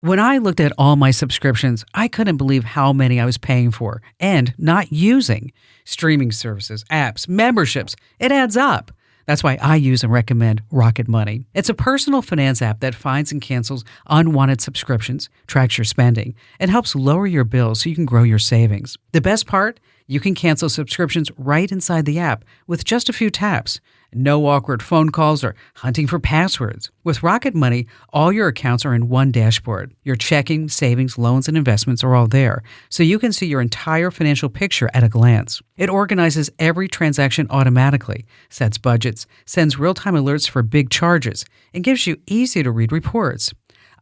When I looked at all my subscriptions, I couldn't believe how many I was paying for and not using. Streaming services, apps, memberships, it adds up. That's why I use and recommend Rocket Money. It's a personal finance app that finds and cancels unwanted subscriptions, tracks your spending, and helps lower your bills so you can grow your savings. The best part? You can cancel subscriptions right inside the app with just a few taps. No awkward phone calls or hunting for passwords. With Rocket Money, all your accounts are in one dashboard. Your checking, savings, loans, and investments are all there, so you can see your entire financial picture at a glance. It organizes every transaction automatically, sets budgets, sends real-time alerts for big charges, and gives you easy-to-read reports.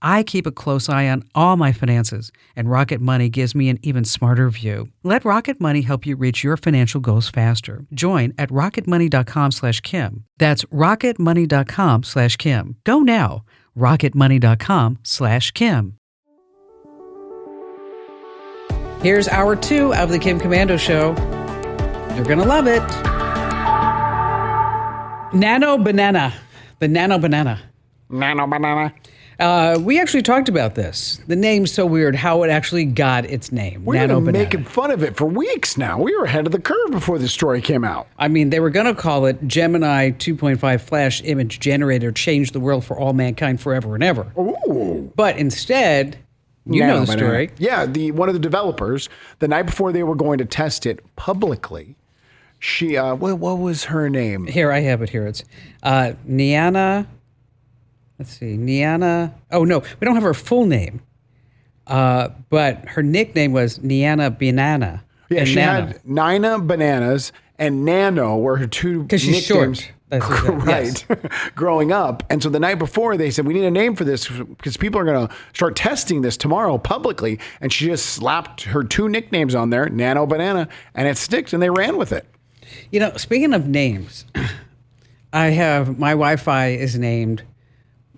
I keep a close eye on all my finances, and Rocket Money gives me an even smarter view. Let Rocket Money help you reach your financial goals faster. Join at rocketmoney.com/Kim. That's rocketmoney.com/Kim. Go now. rocketmoney.com/Kim. Here's hour 2 of the Kim Komando Show. You're going to love it. Nano Banana. The Nano Banana. Nano Banana. We actually talked about this. The name's so weird, how it actually got its name. We've been making fun of it for weeks now. We were ahead of the curve before the story came out. I mean, they were going to call it Gemini 2.5 Flash Image Generator Changed the World for All Mankind Forever and Ever. Ooh. But instead, you know the story. Yeah, one of the developers, the night before they were going to test it publicly, she, what was her name? Here, I have it here. It's Niana... Let's see, Niana. Oh, no, we don't have her full name. But her nickname was Niana Banana. Yeah, she had Nina Bananas and Nano were her two nicknames. Because she's short. Right. Yes. Growing up. And so the night before, they said, we need a name for this because people are going to start testing this tomorrow publicly. And she just slapped her two nicknames on there, Nano Banana, and it sticks, and they ran with it. You know, speaking of names, my Wi-Fi is named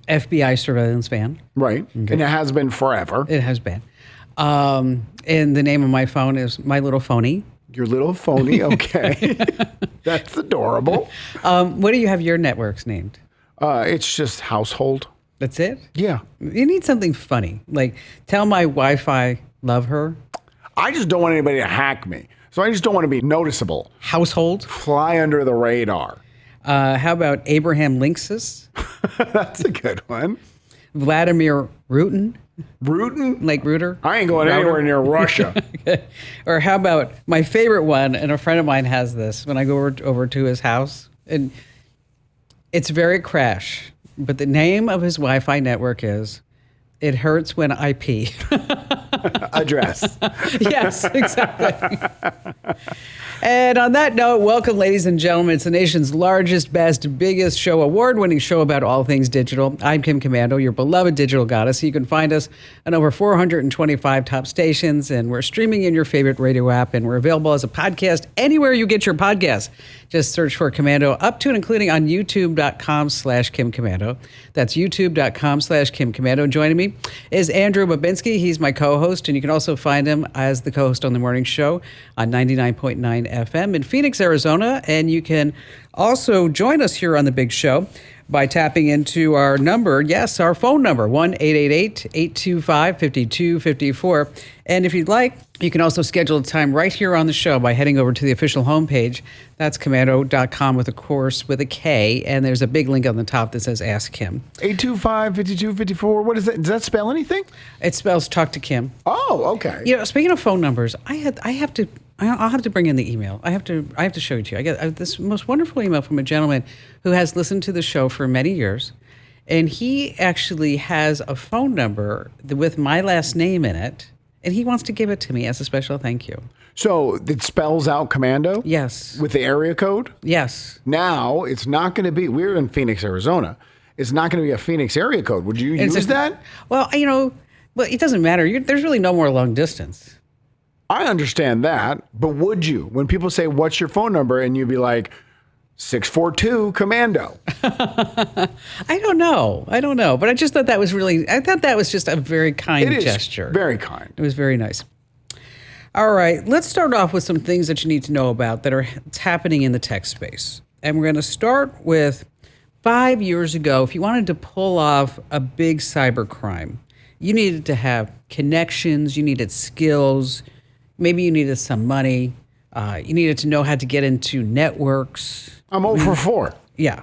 FBI surveillance van. Right. Okay. And it has been forever. It has been. And the name of my phone is My Little Phony. Your Little Phony. Okay. That's adorable. What do you have your networks named? It's just household. That's it? Yeah. You need something funny. Like, tell my Wi-Fi, love her. I just don't want anybody to hack me. So I just don't want to be noticeable. Household. Fly under the radar. How about Abraham Linksys? That's a good one. Vladimir Rutin. Rutin? Like Rooter? I ain't going anywhere near Russia. Okay. Or how about my favorite one, and a friend of mine has this when I go over to his house, and it's very crash, but the name of his Wi-Fi network is It Hurts When I Pee. Address. Yes, exactly. And on that note, welcome, ladies and gentlemen. It's the nation's largest, best, biggest show, award-winning show about all things digital. I'm Kim Komando, your beloved digital goddess. You can find us on over 425 top stations, and we're streaming in your favorite radio app, and we're available as a podcast anywhere you get your podcasts. Just search for Komando, up to and including on youtube.com/Kim Komando. That's youtube.com/Kim Komando. Joining me is Andrew Babinski. He's my co-host, and you can also find him as the co-host on the morning show on 99.9 FM in Phoenix, Arizona. And you can also join us here on the big show by tapping into our number. Yes, our phone number, 1-888-825-5254. And if you'd like, you can also schedule a time right here on the show by heading over to the official homepage. That's komando.com with a K. And there's a big link on the top that says Ask Kim. 825-5254. What is that? Does that spell anything? It spells Talk to Kim. Oh, okay. You know, speaking of phone numbers, I'll have to bring in the email. I have to show it to you. I got this most wonderful email from a gentleman who has listened to the show for many years, and he actually has a phone number with my last name in it, and he wants to give it to me as a special thank you. So it spells out Komando? Yes. With the area code? Yes. Now, it's not going to be, we're in Phoenix, Arizona. It's not going to be a Phoenix area code. Would you use that? Well, it doesn't matter. There's really no more long distance. I understand that, but would you? When people say, what's your phone number? And you'd be like, 642 Komando. I don't know. But I just thought that was just a very kind gesture. Very kind. It was very nice. All right, let's start off with some things that you need to know about that are happening in the tech space. And we're going to start with 5 years ago. If you wanted to pull off a big cybercrime, you needed to have connections, you needed skills, maybe you needed some money, you needed to know how to get into networks. I'm 0 for 4. Yeah.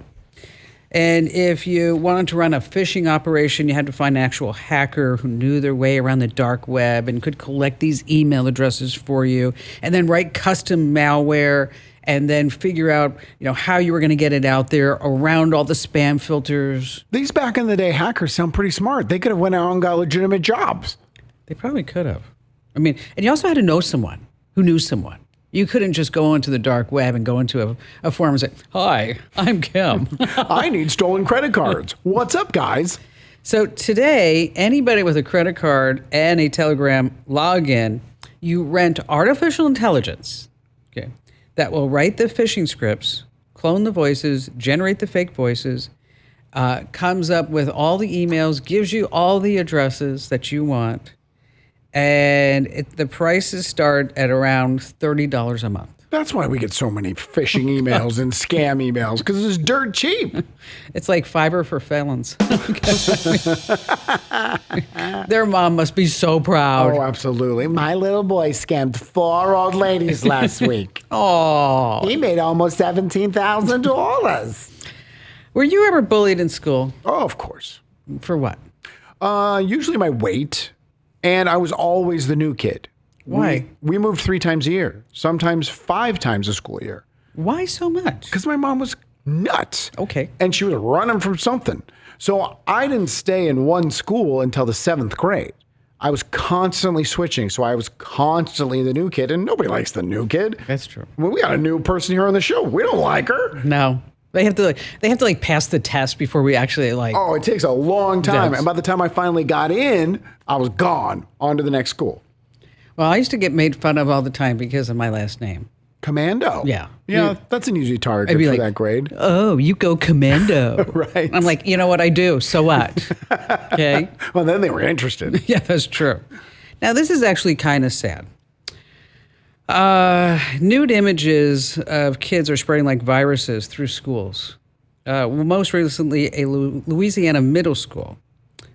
And if you wanted to run a phishing operation, you had to find an actual hacker who knew their way around the dark web and could collect these email addresses for you and then write custom malware and then figure out, how you were going to get it out there around all the spam filters. These back in the day hackers sound pretty smart. They could have went out and got legitimate jobs. They probably could have. I mean, and you also had to know someone who knew someone. You couldn't just go into the dark web and go into a forum and say, "Hi, I'm Kim." I need stolen credit cards. What's up, guys? So today, anybody with a credit card and a Telegram login, you rent artificial intelligence, okay, that will write the phishing scripts, clone the voices, generate the fake voices, comes up with all the emails, gives you all the addresses that you want. And the prices start at around $30 a month. That's why we get so many phishing emails and scam emails, because it's dirt cheap. It's like fiber for felons. Their mom must be so proud. Oh, absolutely. My little boy scammed 4 old ladies last week. Oh. He made almost $17,000. Were you ever bullied in school? Oh, of course. For what? Usually my weight. And I was always the new kid. Why? We moved 3 times a year, sometimes 5 times a school year. Why so much? Because my mom was nuts. Okay. And she was running from something. So I didn't stay in one school until the 7th grade. I was constantly switching. So I was constantly the new kid. And nobody likes the new kid. That's true. Well, we got a new person here on the show. We don't like her. No. They have to pass the test before we actually Oh, it takes a long time. Yes. And by the time I finally got in, I was gone on to the next school. Well, I used to get made fun of all the time because of my last name. Commando. Yeah. Yeah, that's an easy target for that grade. Oh, you go commando. Right. I'm like, you know what I do? So what? Okay. Well, then they were interested. Yeah, that's true. Now, this is actually kind of sad. Nude images of kids are spreading like viruses through schools. Most recently, a Louisiana middle school.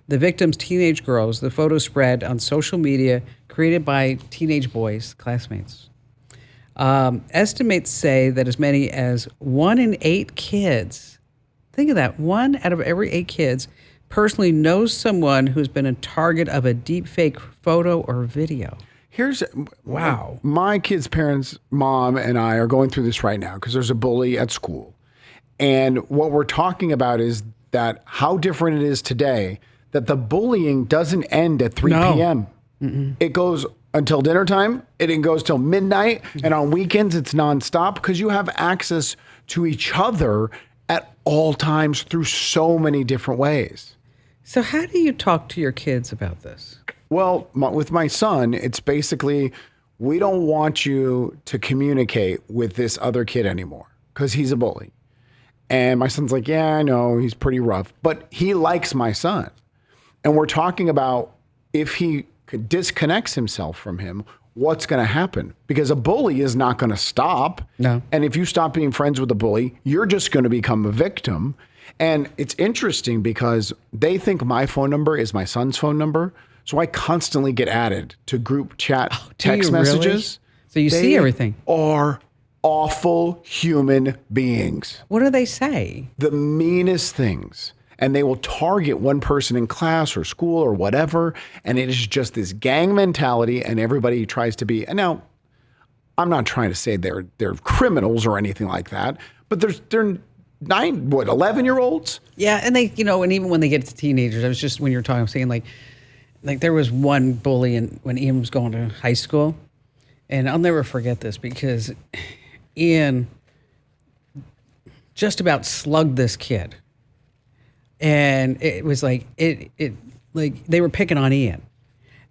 The victim's teenage girls, the photos spread on social media created by teenage boys, classmates. Estimates say that as many as 1 in 8 kids, think of that, 1 out of every 8 kids personally knows someone who's been a target of a deepfake photo or video. Wow. My kid's parents, mom and I are going through this right now because there's a bully at school. And what we're talking about is that how different it is today that the bullying doesn't end at 3 p.m. It goes until dinner time. It goes till midnight. And on weekends, it's nonstop because you have access to each other at all times through so many different ways. So how do you talk to your kids about this? Well, with my son, it's basically, we don't want you to communicate with this other kid anymore because he's a bully. And my son's like, yeah, I know, he's pretty rough, but he likes my son. And we're talking about if he disconnects himself from him, what's going to happen? Because a bully is not going to stop. No. And if you stop being friends with a bully, you're just going to become a victim. And it's interesting because they think my phone number is my son's phone number. So I constantly get added to group chat text messages. Really? So you see everything. Are awful human beings. What do they say? The meanest things. And they will target one person in class or school or whatever. And it is just this gang mentality and everybody tries to be. And now, I'm not trying to say they're criminals or anything like that, but they're 11-year-olds? Yeah, and they, and even when they get to teenagers, I was just, when you were talking, I was saying like there was one bully when Ian was going to high school, and I'll never forget this because Ian just about slugged this kid. And it was like, like they were picking on Ian.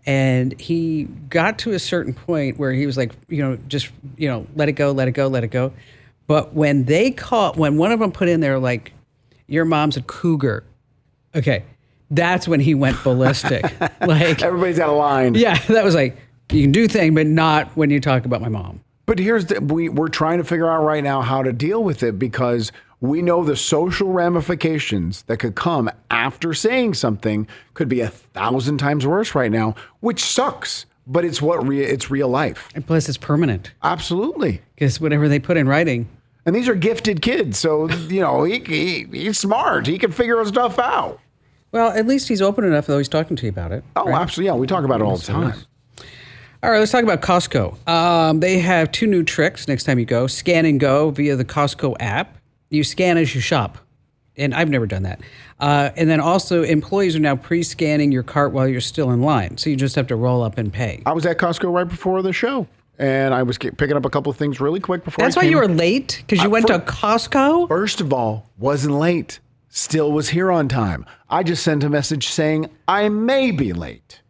And he got to a certain point where he was like, just, let it go, let it go, let it go. But when when one of them put in there, like, your mom's a cougar. Okay. That's when he went ballistic. Like, everybody's out of line. Yeah. That was like, you can do things, but not when you talk about my mom. But we're trying to figure out right now how to deal with it because We know the social ramifications that could come after saying something could be 1,000 times worse right now, which sucks. But it's it's real life. And plus, it's permanent. Absolutely. Because whatever they put in writing. And these are gifted kids. So, he's smart. He can figure stuff out. Well, at least he's open enough, though he's talking to you about it. Oh, right? Absolutely. Yeah, we talk about it all the time. All right, let's talk about Costco. They have 2 new tricks next time you go. Scan and go via the Costco app. You scan as you shop. And I've never done that. And then also, employees are now pre-scanning your cart while you're still in line. So you just have to roll up and pay. I was at Costco right before the show. And I was picking up a couple of things really quick before That's why you were late? Because you went to Costco? First of all, wasn't late. Still was here on time. I just sent a message saying I may be late.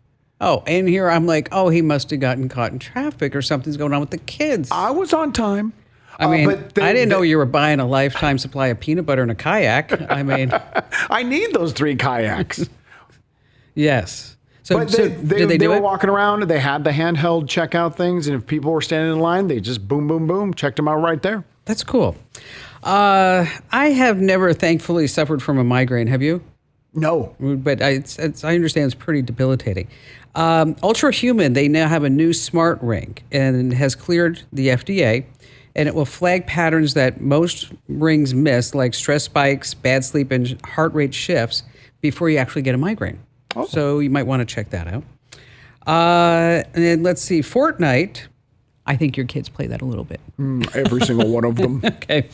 Oh, and here I'm like, oh, he must have gotten caught in traffic or something's going on with the kids. I was on time. I mean, I didn't know you were buying a lifetime supply of peanut butter and a kayak. I mean, I need those 3 kayaks. Yes. So, did they were walking around and they had the handheld checkout things. And if people were standing in line, they just boom, boom, boom, checked them out right there. That's cool. I have never, thankfully, suffered from a migraine. Have you? No. But I understand it's pretty debilitating. Ultra Human, they now have a new smart ring and has cleared the FDA. And it will flag patterns that most rings miss, like stress spikes, bad sleep, and heart rate shifts before you actually get a migraine. Oh. So you might want to check that out. And then let's see, Fortnite. I think your kids play that a little bit. Every single one of them. Okay.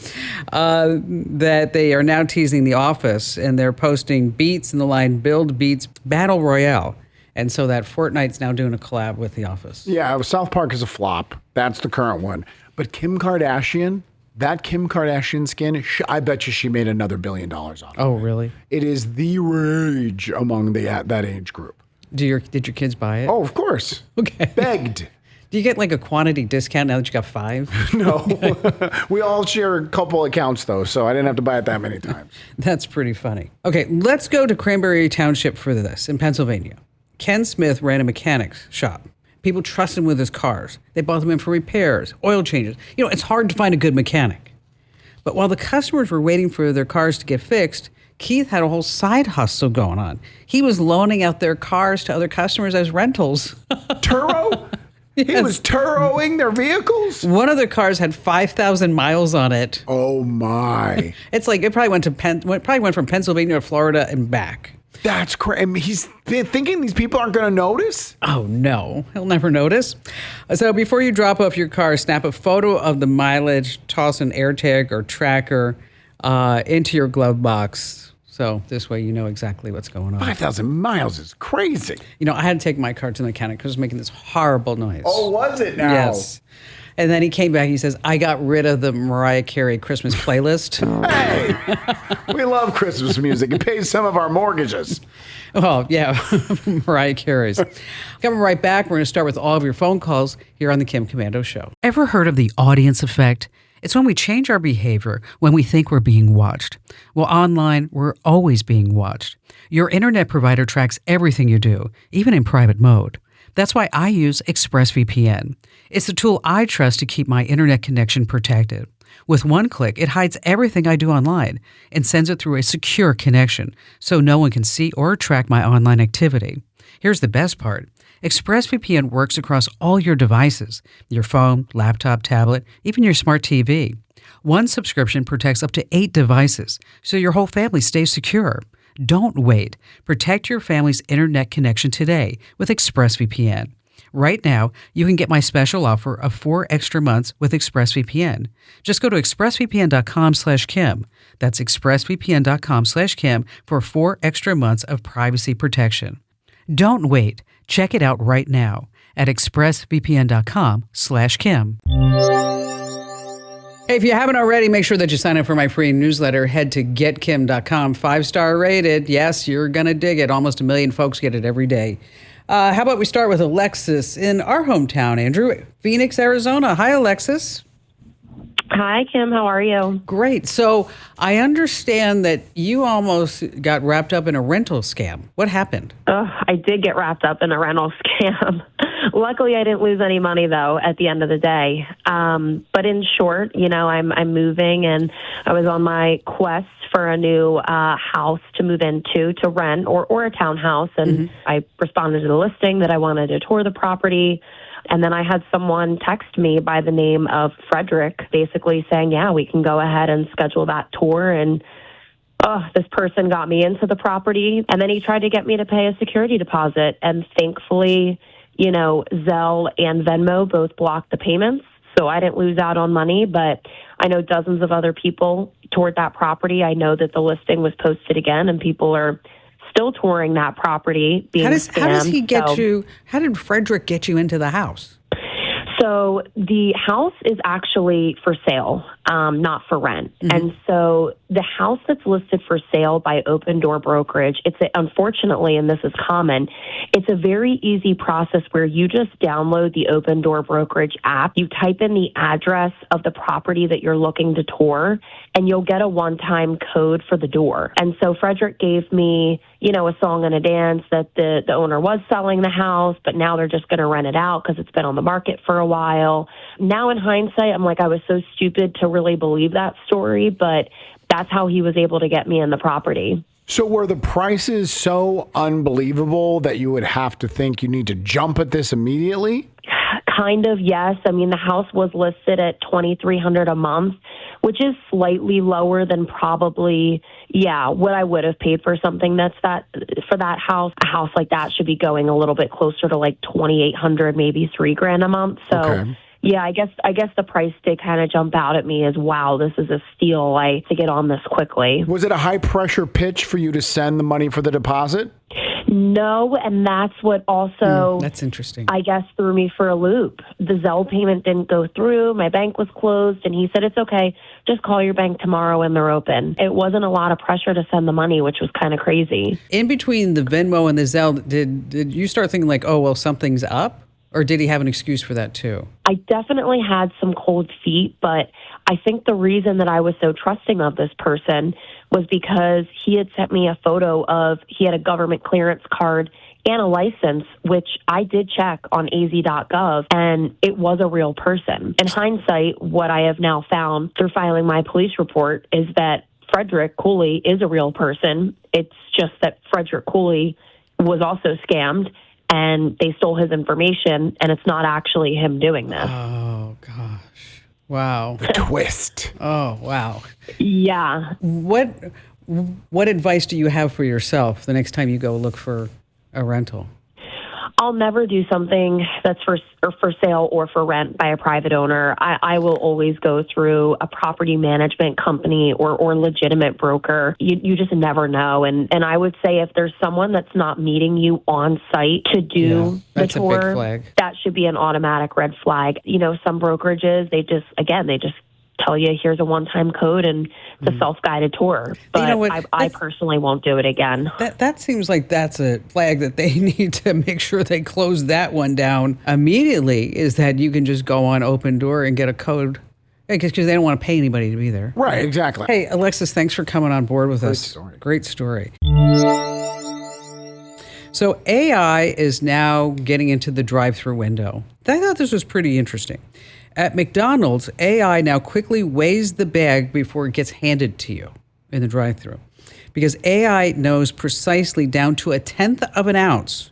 That they are now teasing The Office, and they're posting beats in the line, Build Beats Battle Royale. And so that Fortnite's now doing a collab with The Office. Yeah, South Park is a flop. That's the current one. But Kim Kardashian, that Kim Kardashian skin, I bet you she made another $1 billion off of it. Oh, really? It is the rage among that age group. Did your kids buy it? Oh, of course. Okay. Begged. Do you get like a quantity discount now that you got 5? No. We all share a couple accounts, though, so I didn't have to buy it that many times. That's pretty funny. Okay, let's go to Cranberry Township for this in Pennsylvania. Ken Smith ran a mechanics shop. People trust him with his cars. They bought them in for repairs, oil changes. It's hard to find a good mechanic. But while the customers were waiting for their cars to get fixed, Keith had a whole side hustle going on. He was loaning out their cars to other customers as rentals. Turo? Yes. He was Turoing their vehicles? One of their cars had 5,000 miles on it. Oh, my. It's like it probably went from Pennsylvania to Florida and back. That's crazy. I mean, he's thinking these people aren't going to notice? Oh, no. He'll never notice. So before you drop off your car, snap a photo of the mileage, toss an AirTag or tracker into your glove box. So this way you know exactly what's going on. 5,000 miles is crazy. I had to take my car to the mechanic because it was making this horrible noise. Oh, was it now? Yes. And then he came back and he says, I got rid of the Mariah Carey Christmas playlist. Hey, we love Christmas music. It pays some of our mortgages. Oh, yeah, Mariah Carey's. Coming right back, we're going to start with all of your phone calls here on the Kim Commando Show. Ever heard of the audience effect? It's when we change our behavior when we think we're being watched. Well, online, we're always being watched. Your internet provider tracks everything you do, even in private mode. That's why I use ExpressVPN. It's the tool I trust to keep my internet connection protected. With one click, it hides everything I do online and sends it through a secure connection so no one can see or track my online activity. Here's the best part. ExpressVPN works across all your devices, your phone, laptop, tablet, even your smart TV. One subscription protects up to 8 devices, so your whole family stays secure. Don't wait. Protect your family's internet connection today with ExpressVPN. Right now, you can get my special offer of 4 extra months with ExpressVPN. Just go to expressvpn.com/Kim. That's expressvpn.com/Kim for 4 extra months of privacy protection. Don't wait. Check it out right now at expressvpn.com/Kim. Hey, if you haven't already, make sure that you sign up for my free newsletter. Head to getkim.com, 5-star rated. Yes, you're going to dig it. Almost 1 million folks get it every day. How about we start with Alexis in our hometown, Andrew, Phoenix, Arizona. Hi, Alexis. Hi, Kim. How are you? Great. So I understand that you almost got wrapped up in a rental scam. What happened? I did get wrapped up in a rental scam. Luckily, I didn't lose any money though at the end of the day. But in short, I'm moving, and I was on my quest for a new house to move into to rent or a townhouse, and I responded to the listing that I wanted to tour the property. And then I had someone text me by the name of Frederick, basically saying, yeah, we can go ahead and schedule that tour. And this person got me into the property, and then he tried to get me to pay a security deposit. And thankfully, Zelle and Venmo both blocked the payments, so I didn't lose out on money. But I know dozens of other people toured that property. I know that the listing was posted again, and people are still touring that property. Being How does he get you? How did Frederick get you into the house? So the house is actually for sale, not for rent. And so the house that's listed for sale by Open Door Brokerage, unfortunately, and this is common, it's a very easy process where you just download the Open Door Brokerage app, you type in the address of the property that you're looking to tour, and you'll get a one-time code for the door. And so Frederick gave me, a song and a dance that the owner was selling the house, but now they're just going to rent it out because it's been on the market for a while. Now in hindsight, I'm like, I was so stupid to really believe that story, but that's how he was able to get me in the property. So were the prices so unbelievable that you would have to think you need to jump at this immediately? Kind of, yes. I mean, the house was listed at $2,300 a month, which is slightly lower than probably, what I would have paid for something for that house. A house like that should be going a little bit closer to like $2,800, maybe $3,000 a month. So. Okay. Yeah, I guess the price did kind of jump out at me as, wow, this is a steal to get on this quickly. Was it a high pressure pitch for you to send the money for the deposit? No, and that's what also, that's interesting, I guess, threw me for a loop. The Zelle payment didn't go through. My bank was closed, and he said, it's okay. Just call your bank tomorrow and they're open. It wasn't a lot of pressure to send the money, which was kind of crazy. In between the Venmo and the Zelle, did you start thinking like, oh, well, something's up? Or did he have an excuse for that too? I definitely had some cold feet, but I think the reason that I was so trusting of this person was because he had sent me a photo he had a government clearance card and a license, which I did check on az.gov, and it was a real person. In hindsight, what I have now found through filing my police report is that Frederick Cooley is a real person. It's just that Frederick Cooley was also scammed, and they stole his information, and it's not actually him doing this. Oh, gosh. Wow. The twist. Oh, wow. Yeah. What advice do you have for yourself the next time you go look for a rental? I'll never do something that's for sale or for rent by a private owner. I will always go through a property management company or legitimate broker. You just never know. And I would say if there's someone that's not meeting you on site to do the tour, a big flag. That should be an automatic red flag. Some brokerages, they just tell you here's a one-time code and it's a self-guided tour. But I personally won't do it again. That seems like that's a flag that they need to make sure they close that one down immediately, is that you can just go on Open Door and get a code because they don't want to pay anybody to be there. Right, exactly. Hey, Alexis, thanks for coming on board with us. Story. Great story. So AI is now getting into the drive-through window. I thought this was pretty interesting. At McDonald's, AI now quickly weighs the bag before it gets handed to you in the drive-thru, because AI knows precisely down to 1/10 of an ounce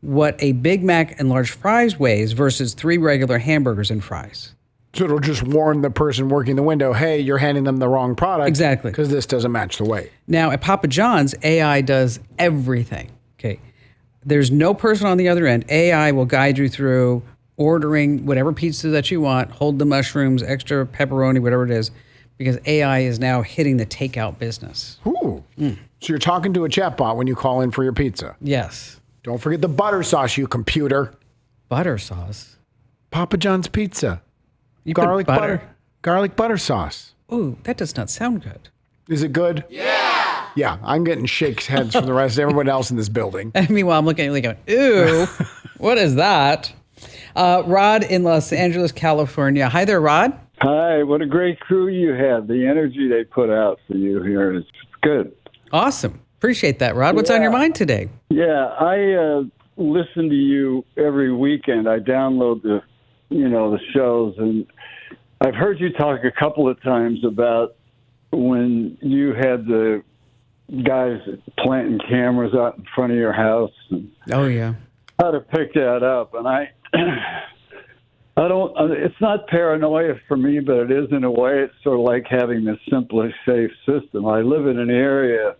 what a Big Mac and large fries weighs versus 3 regular hamburgers and fries. So it'll just warn the person working the window, hey, you're handing them the wrong product. Exactly. Because this doesn't match the weight. Now, at Papa John's, AI does everything. Okay. There's no person on the other end. AI will guide you through ordering whatever pizza that you want, hold the mushrooms, extra pepperoni, whatever it is, because AI is now hitting the takeout business. Ooh. So you're talking to a chatbot when you call in for your pizza. Yes. Don't forget the butter sauce, you computer. Butter sauce? Papa John's pizza. You put Garlic butter. Garlic butter sauce. Ooh, that does not sound good. Is it good? Yeah. Yeah, I'm getting shakes heads from the rest of everyone else in this building. And meanwhile, I'm looking at you going, ew, what is that? Rod in Los Angeles, California. Hi there, Rod. Hi, what a great crew you have. The energy they put out for you here is good. Awesome. Appreciate that, Rod. What's on your mind today? Yeah, I listen to you every weekend. I download the shows, and I've heard you talk a couple of times about when you had the guys planting cameras out in front of your house and Oh, yeah. how to pick that up. And I don't, it's not paranoia for me, but it is in a way. It's sort of like having this simply safe system. I live in an area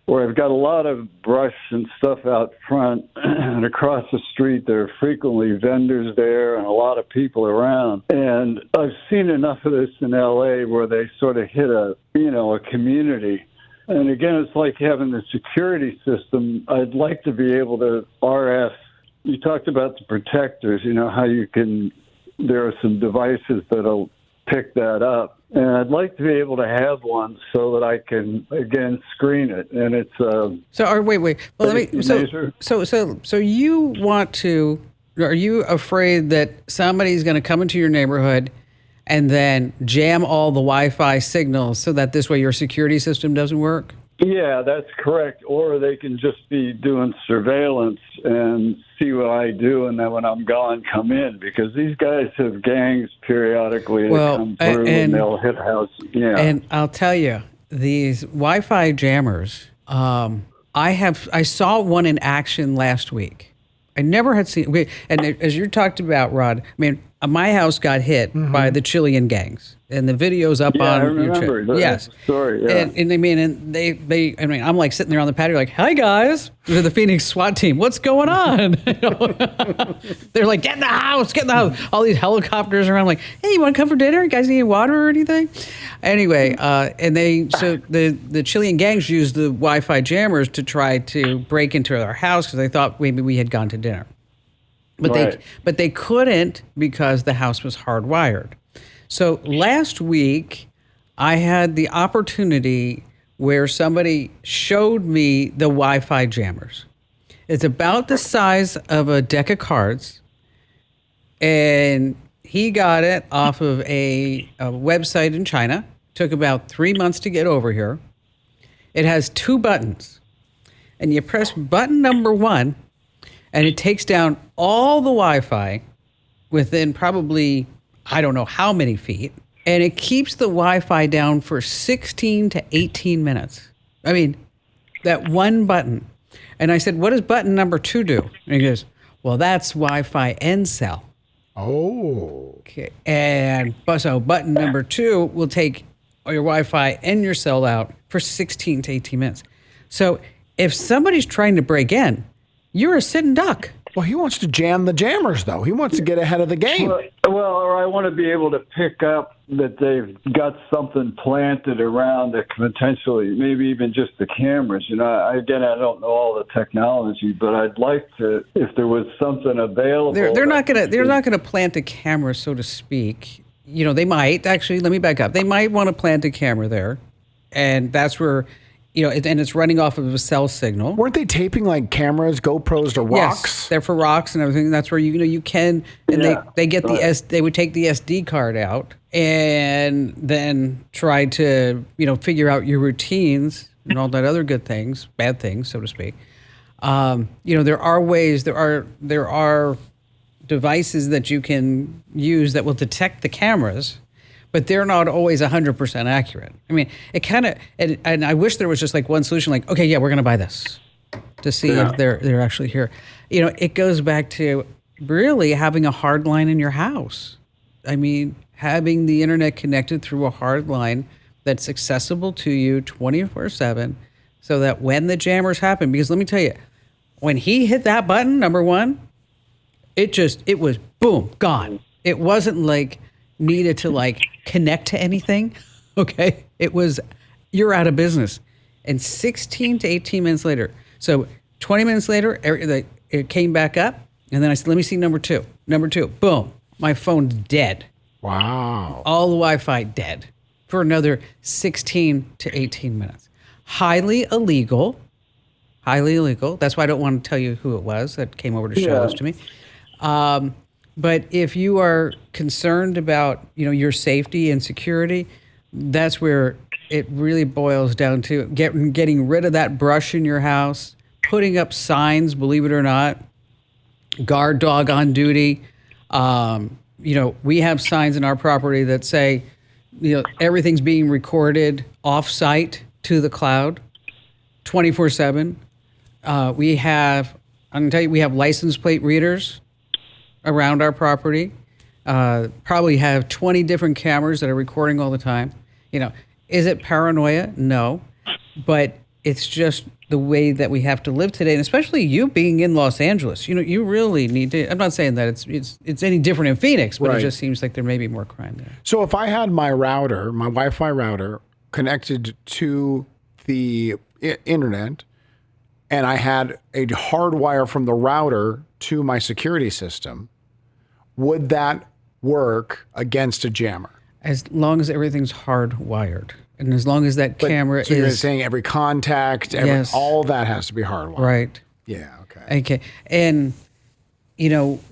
where I've got a lot of brush and stuff out front, and across the street there are frequently vendors there and a lot of people around. And I've seen enough of this in L.A. where they sort of hit a community. And again, it's like having the security system. I'd like to be able to RF. You talked about the protectors, how there are some devices that'll pick that up. And I'd like to be able to have one so that I can, again, screen it. And it's wait. Well, let me. So you want to? Are you afraid that somebody's going to come into your neighborhood and then jam all the Wi-Fi signals so that this way your security system doesn't work? Yeah, that's correct. Or they can just be doing surveillance and see what I do, and then when I'm gone, come in, because these guys have gangs periodically that come through and they'll hit houses. Yeah. And I'll tell you, these Wi-Fi jammers, I saw one in action last week. I never had seen, and as you talked about, Rod, I mean, my house got hit by the Chilean gangs, and the video's up on I remember. YouTube. Yes. Sorry. Yeah. And I'm like sitting there on the patio, like, "Hi guys," to the Phoenix SWAT team. What's going on? They're like, "Get in the house, get in the house." All these helicopters around, like, "Hey, you want to come for dinner? You guys need water or anything?" Anyway, so the Chilean gangs used the Wi-Fi jammers to try to break into our house because they thought maybe we had gone to dinner. But they couldn't because the house was hardwired. So last week, I had the opportunity where somebody showed me the Wi-Fi jammers. It's about the size of a deck of cards, and he got it off of a website in China. Took about 3 months to get over here. It has 2 buttons, and you press button number 1, and it takes down all the Wi-Fi within probably, I don't know how many feet, and it keeps the Wi-Fi down for 16 to 18 minutes. I mean, that one button. And I said, "What does button number 2 do?" And he goes, "Well, that's Wi-Fi end cell." Oh. Okay. And so button number 2 will take your Wi-Fi and your cell out for 16 to 18 minutes. So if somebody's trying to break in, you're a sitting duck. Well, he wants to jam the jammers, though. He wants to get ahead of the game. Well, or I want to be able to pick up that they've got something planted around that can potentially, maybe even just the cameras. I don't know all the technology, but I'd like to, if there was something available. They're not gonna plant a camera, so to speak. They might actually. Let me back up. They might want to plant a camera there, and that's where. And it's running off of a cell signal. Weren't they taping like cameras, GoPros to rocks? Yes, they're for rocks and everything. That's where you can, and they get they would take the SD card out and then try to figure out your routines and all that other bad things, so to speak. There are ways, there are devices that you can use that will detect the cameras, but they're not always 100% accurate. I mean, it kind of, and I wish there was just like one solution, like, okay, yeah, we're going to buy this to see if they're actually here. It goes back to really having a hard line in your house. I mean, having the internet connected through a hard line that's accessible to you 24/7, so that when the jammers happen, because let me tell you, when he hit that button, number 1, it was boom, gone. It wasn't like needed to like connect to anything. Okay. It was, you're out of business. And 16 to 18 minutes later. So 20 minutes later, it came back up. And then I said, let me see number 2. Number 2, boom, my phone's dead. Wow. All the Wi-Fi dead for another 16 to 18 minutes. Highly illegal. That's why I don't want to tell you who it was that came over to show this to me. But if you are concerned about, your safety and security, that's where it really boils down to getting rid of that brush in your house, putting up signs, believe it or not, guard dog on duty. We have signs in our property that say, everything's being recorded off-site to the cloud, 24/7. I'm going to tell you, we have license plate readers around our property. Probably have 20 different cameras that are recording all the time. Is it paranoia? No, but it's just the way that we have to live today, and especially you being in Los Angeles. You really need to. I'm not saying that it's any different in Phoenix, but Right. It just seems like there may be more crime there. So if I had my Wi-Fi router connected to the internet, and I had a hard wire from the router to my security system, would that work against a jammer? As long as everything's hardwired, and as long as that camera So you're is saying every contact, Yes. all that has to be hardwired. right. Yeah. Okay. Okay, and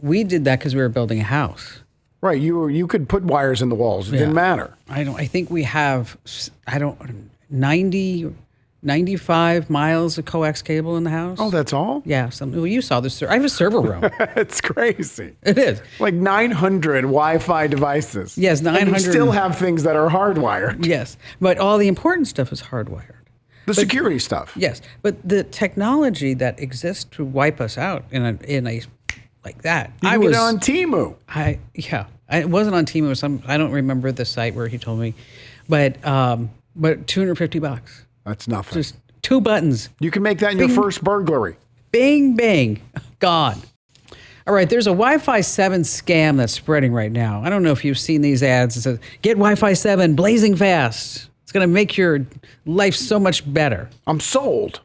we did that because we were building a house. Right. You could put wires in the walls. It didn't matter. I think we have 95 miles of coax cable in the house. Oh, that's all? Yeah. Well, you saw this. I have a server room. It's crazy. It is. Like 900 Wi-Fi devices. Yes, And you 900. still have things that are hardwired. Yes, but all the important stuff is hardwired. The security stuff. Yes, but the technology that exists to wipe us out in a like that. You can get it on Temu. It wasn't on Temu. I don't remember the site where he told me, but $250. That's nothing. Just 2 buttons. You can make that in your first burglary. Bing, bing, gone. All right, there's a Wi-Fi 7 scam that's spreading right now. I don't know if you've seen these ads. It says, get Wi-Fi 7 blazing fast. It's going to make your life so much better. I'm sold.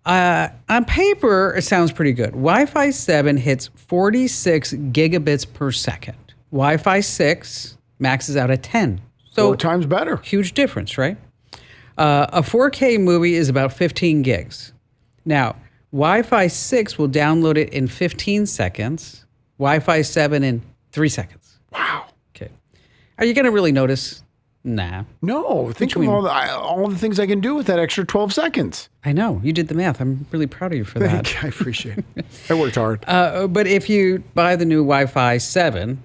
On paper, it sounds pretty good. Wi-Fi 7 hits 46 gigabits per second. Wi-Fi 6 maxes out at 10. So 4 times better. huge difference, right? A 4K movie is about 15 gigs. Now, Wi-Fi 6 will download it in 15 seconds. Wi-Fi 7 in 3 seconds. Wow. Okay. Are you going to really notice? Nah. No, think of all the things I can do with that extra 12 seconds. I know. You did the math. I'm really proud of you for that. I appreciate it. I worked hard. But if you buy the new Wi-Fi 7,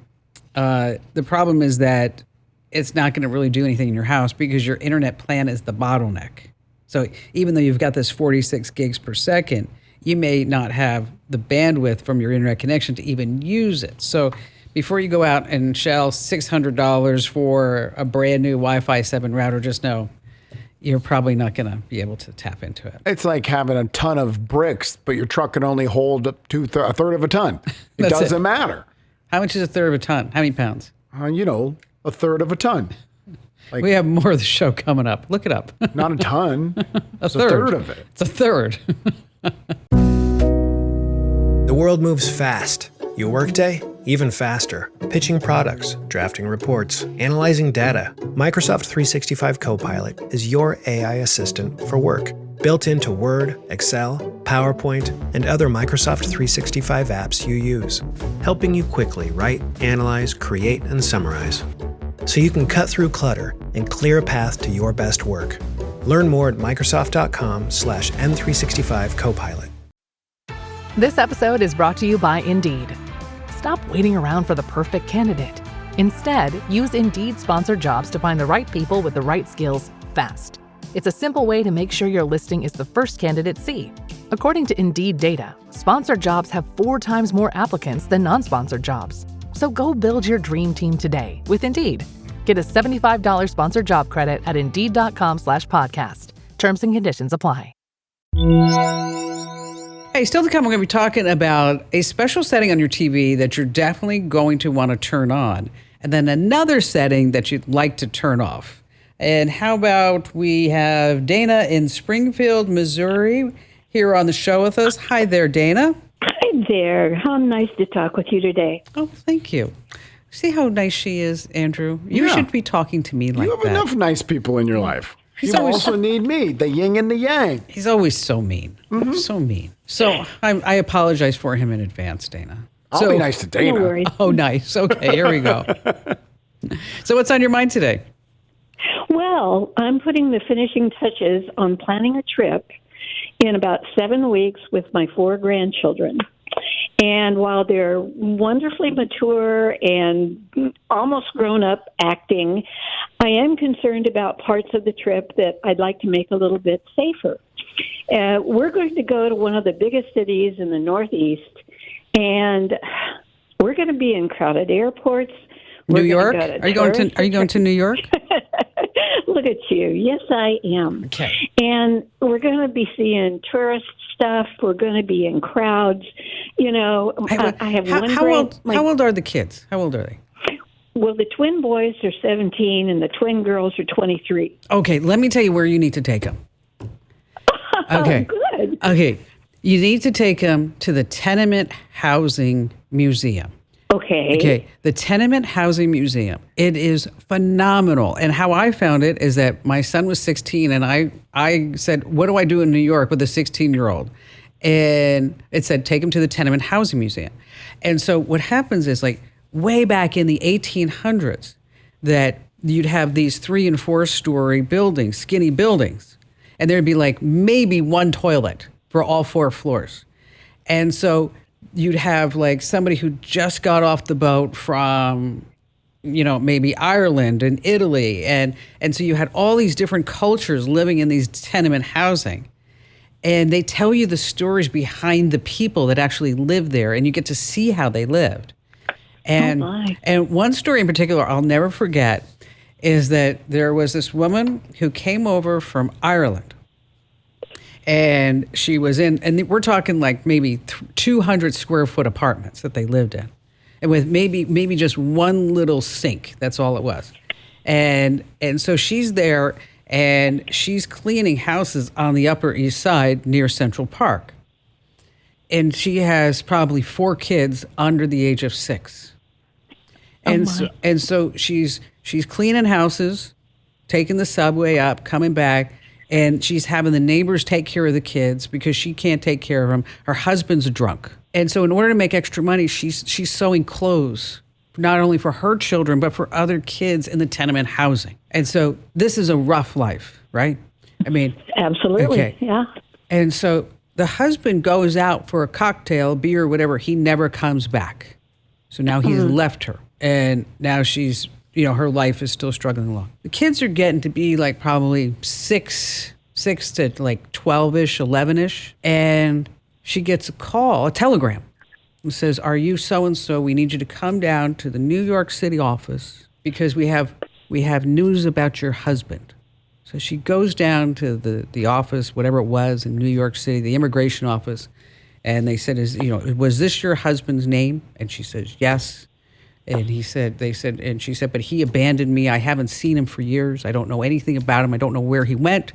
the problem is that it's not going to really do anything in your house because your internet plan is the bottleneck. So even though you've got this 46 gigs per second, you may not have the bandwidth from your internet connection to even use it. So before you go out and shell $600 for a brand new Wi-Fi 7 router, just know you're probably not going to be able to tap into it. It's like having a ton of bricks, but your truck can only hold up to a third of a ton. It That's doesn't it. matter. How much is a third of a ton? How many pounds? A third of a ton. We have more of the show coming up. Look it up. Not a ton. It's a third. third of it. It's a third. The world moves fast. Your workday, even faster. Pitching products, drafting reports, analyzing data. Microsoft 365 Copilot is your AI assistant for work. Built into Word, Excel, PowerPoint, and other Microsoft 365 apps you use. Helping you quickly write, analyze, create, and summarize. So you can cut through clutter and clear a path to your best work. Learn more at Microsoft.com/M365 Copilot. This episode is brought to you by Indeed. Stop waiting around for the perfect candidate. Instead, use Indeed sponsored jobs to find the right people with the right skills fast. It's a simple way to make sure your listing is the first candidates see. According to Indeed data, sponsored jobs have 4 times more applicants than non-sponsored jobs. So go build your dream team today with Indeed. Get a $75 sponsored job credit at Indeed.com/podcast. Terms and conditions apply. Hey, still to come, we're going to be talking about a special setting on your TV that you're definitely going to want to turn on, and then another setting that you'd like to turn off. And how about we have Dana in Springfield, Missouri, here on the show with us. Hi there, Dana. Hi there. How nice to talk with you today. Oh, thank you. See how nice she is, Andrew? You Yeah. should be talking to me like You have that. enough nice people in your life. He's You always- also need me, the yin and the yang. He's always so mean. So mean. So I apologize for him in advance, Dana. I'll be nice to Dana. No worries. Oh, nice. Okay, here we go. So what's on your mind today? Well, I'm putting the finishing touches on planning a trip in about 7 weeks with my 4 grandchildren. And while they're wonderfully mature and almost grown up acting, I am concerned about parts of the trip that I'd like to make a little bit safer. We're going to go to one of the biggest cities in the Northeast, and we're going to be in crowded airports. New York? Are you going to New York? Look at you. Yes, I am. Okay. And we're going to be seeing tourist stuff. We're going to be in crowds. You know, I have one how old are the kids? How old are they? Well, the twin boys are 17 and the twin girls are 23. Okay, let me tell you where you need to take them. Okay. Oh, good. Okay. You need to take them to the Tenement Housing Museum. Okay. The Tenement Housing Museum. It is phenomenal. And how I found it is that my son was 16 and I said, what do I do in New York with a 16-year-old? And it said, take him to the Tenement Housing Museum. And so what happens is, like, way back in the 1800s, that you'd have these 3- and 4-story buildings, skinny buildings, and there'd be like maybe one toilet for all 4 floors. And so you'd have like somebody who just got off the boat from, you know, maybe Ireland and Italy. And so you had all these different cultures living in these tenement housing. And they tell you the stories behind the people that actually lived there, and you get to see how they lived. And one story in particular I'll never forget is that there was this woman who came over from Ireland. And she was in, and we're talking like maybe 200 square foot apartments that they lived in, and with maybe just one little sink. That's all it was. And so she's there, and she's cleaning houses on the Upper East Side near Central Park. And she has probably 4 kids under the age of 6. And so she's cleaning houses, taking the subway up, coming back. And she's having the neighbors take care of the kids because she can't take care of them. Her husband's drunk. And so in order to make extra money, she's sewing clothes, not only for her children, but for other kids in the tenement housing. And so this is a rough life, right? I mean. Absolutely, okay. Yeah. And so the husband goes out for a cocktail, beer, whatever. He never comes back. So now he's left her. And now she's, you know, her life is still struggling along. The kids are getting to be like probably 6 to like 12-ish, 11-ish. And she gets a telegram. It says, are you so-and-so? We need you to come down to the New York City office because we have news about your husband. So she goes down to the office, whatever it was in New York City, the immigration office. And they said, was this your husband's name? And she says, yes. And she said, but he abandoned me. I haven't seen him for years. I don't know anything about him. I don't know where he went.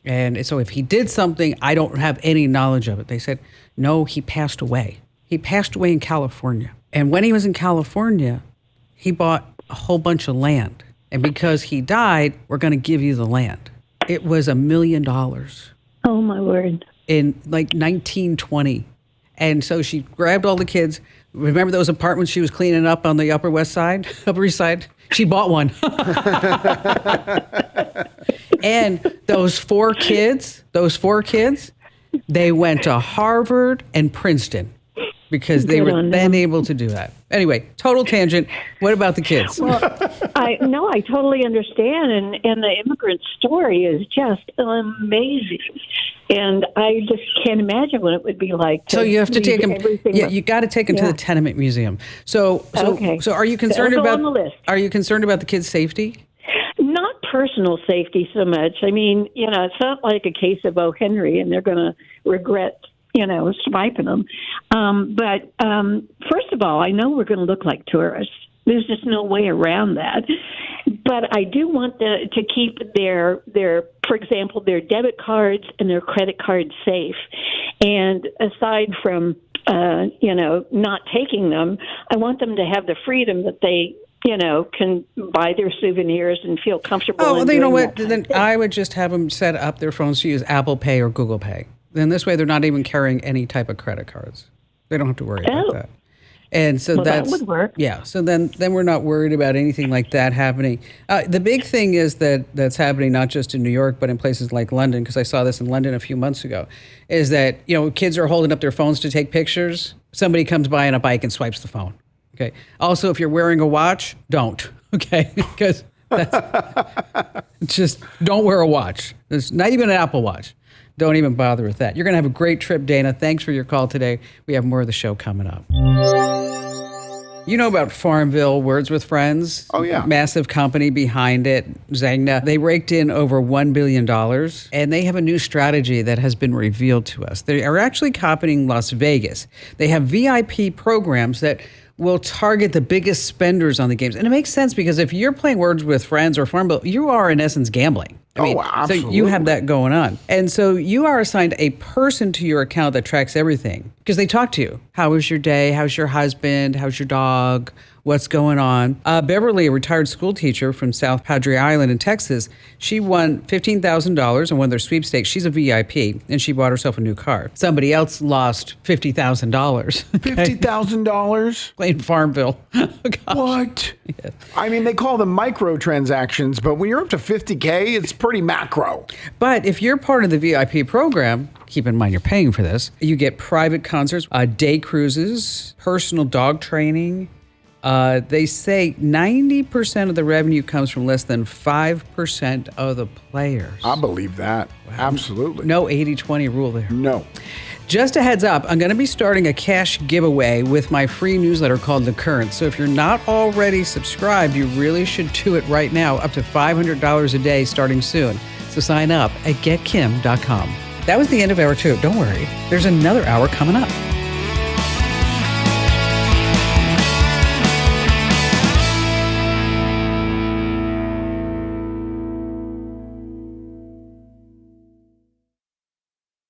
And so if he did something, I don't have any knowledge of it. They said, no, he passed away. He passed away in California. And when he was in California, he bought a whole bunch of land. And because he died, we're going to give you the land. It was $1 million. Oh, my word. In like 1920. And so she grabbed all the kids. Remember those apartments she was cleaning up on the Upper East Side? She bought one. And those four kids, they went to Harvard and Princeton because they were then able to do that. Anyway, total tangent. What about the kids? Well, I totally understand. And the immigrant story is just amazing. And I just can't imagine what it would be like. So you have to take them. Yeah, you got to take them to the Tenement Museum. So are you concerned about? On the list. Are you concerned about the kids' safety? Not personal safety so much. I mean, it's not like a case of O. Henry, and they're going to regret, swiping them. But first of all, I know we're going to look like tourists. There's just no way around that. But I do want to keep their, for example, their debit cards and their credit cards safe. And aside from, not taking them, I want them to have the freedom that they, can buy their souvenirs and feel comfortable. Oh, well, you know what? Then I would just have them set up their phones to use Apple Pay or Google Pay. Then this way they're not even carrying any type of credit cards. They don't have to worry about that. And so that would work. Yeah. So then we're not worried about anything like that happening. The big thing is that's happening not just in New York, but in places like London, because I saw this in London a few months ago, is that, kids are holding up their phones to take pictures somebody comes by on a bike and swipes the phone. Okay. Also, if you're wearing a watch, don't. Okay. Because just don't wear a watch. It's not even an Apple Watch. Don't even bother with that. You're going to have a great trip, Dana. Thanks for your call today. We have more of the show coming up. You know about Farmville Words with Friends? Oh, yeah. Massive company behind it, Zegna. They raked in over $1 billion, and they have a new strategy that has been revealed to us. They are actually copying Las Vegas. They have VIP programs that will target the biggest spenders on the games. And it makes sense because if you're playing Words with Friends or Farmville, you are in essence gambling. Absolutely. So you have that going on. And so you are assigned a person to your account that tracks everything because they talk to you. How was your day? How's your husband? How's your dog? What's going on? Beverly, a retired school teacher from South Padre Island in Texas, she won $15,000 and won their sweepstakes. She's a VIP, and she bought herself a new car. Somebody else lost $50,000. $50,000? Playing Farmville. Oh, gosh. What? Yeah. I mean, they call them microtransactions, but when you're up to 50K, it's pretty macro. But if you're part of the VIP program, keep in mind you're paying for this, you get private concerts, day cruises, personal dog training. They say 90% of the revenue comes from less than 5% of the players. I believe that. Wow. Absolutely. No 80-20 rule there. No. Just a heads up, I'm going to be starting a cash giveaway with my free newsletter called The Current. So if you're not already subscribed, you really should do it right now, up to $500 a day starting soon. So sign up at getkim.com. That was the end of hour 2. Don't worry, there's another hour coming up.